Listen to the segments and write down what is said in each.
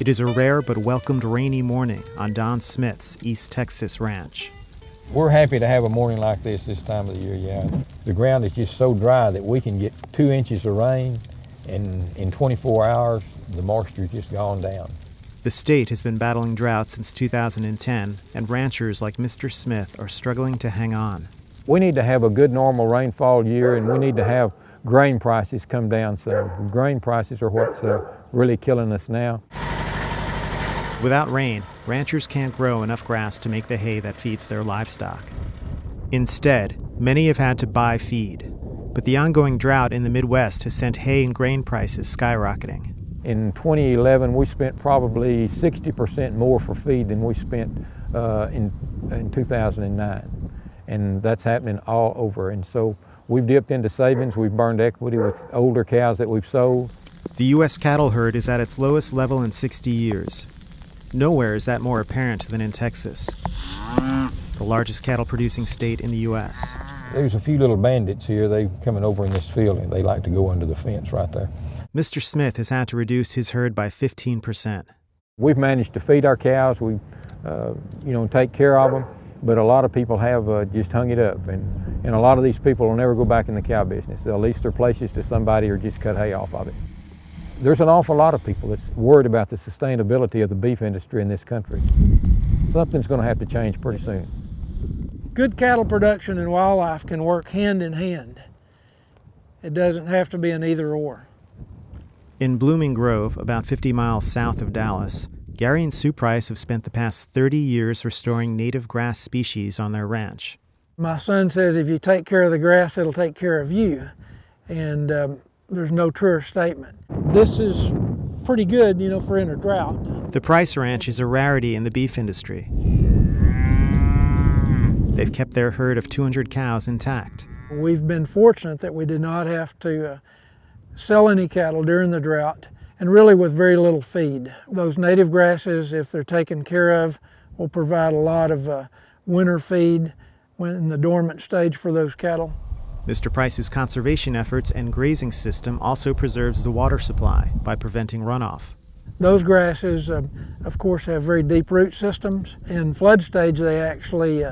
It is a rare but welcomed rainy morning on Don Smith's East Texas ranch. We're happy to have a morning like this time of the year, yeah. The ground is just so dry that we can get 2 inches of rain, and in 24 hours, the moisture's just gone down. The state has been battling drought since 2010, and ranchers like Mr. Smith are struggling to hang on. We need to have a good normal rainfall year, and we need to have grain prices come down some. Grain prices are what's really killing us now. Without rain, ranchers can't grow enough grass to make the hay that feeds their livestock. Instead, many have had to buy feed. But the ongoing drought in the Midwest has sent hay and grain prices skyrocketing. In 2011, we spent probably 60% more for feed than we spent in 2009. And that's happening all over. And so we've dipped into savings. We've burned equity with older cows that we've sold. The U.S. cattle herd is at its lowest level in 60 years. Nowhere is that more apparent than in Texas, the largest cattle-producing state in the U.S. There's a few little bandits here. They're coming over in this field, and they like to go under the fence right there. Mr. Smith has had to reduce his herd by 15%. We've managed to feed our cows. We, take care of them, but a lot of people have just hung it up, and a lot of these people will never go back in the cow business. They'll lease their places to somebody or just cut hay off of it. There's an awful lot of people that's worried about the sustainability of the beef industry in this country. Something's going to have to change pretty soon. Good cattle production and wildlife can work hand in hand. It doesn't have to be an either or. In Blooming Grove, about 50 miles south of Dallas, Gary and Sue Price have spent the past 30 years restoring native grass species on their ranch. My son says if you take care of the grass, it'll take care of you. And there's no truer statement. This is pretty good, for in a drought. The Price Ranch is a rarity in the beef industry. They've kept their herd of 200 cows intact. We've been fortunate that we did not have to sell any cattle during the drought, and really with very little feed. Those native grasses, if they're taken care of, will provide a lot of winter feed when in the dormant stage for those cattle. Mr. Price's conservation efforts and grazing system also preserves the water supply by preventing runoff. Those grasses, of course, have very deep root systems. In flood stage, they actually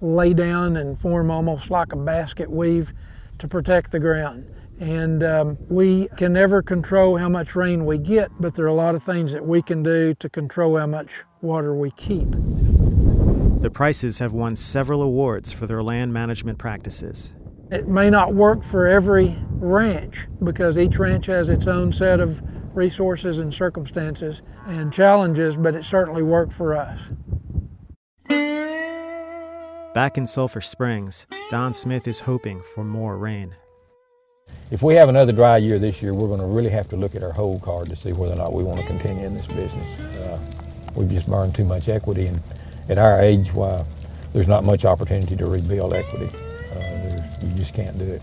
lay down and form almost like a basket weave to protect the ground. And we can never control how much rain we get, but there are a lot of things that we can do to control how much water we keep. The Prices have won several awards for their land management practices. It may not work for every ranch because each ranch has its own set of resources and circumstances and challenges, but it certainly worked for us. Back in Sulphur Springs, Don Smith is hoping for more rain. If we have another dry year this year, we're going to really have to look at our hold card to see whether or not we want to continue in this business. We've just burned too much equity, and at our age, there's not much opportunity to rebuild equity. You just can't do it.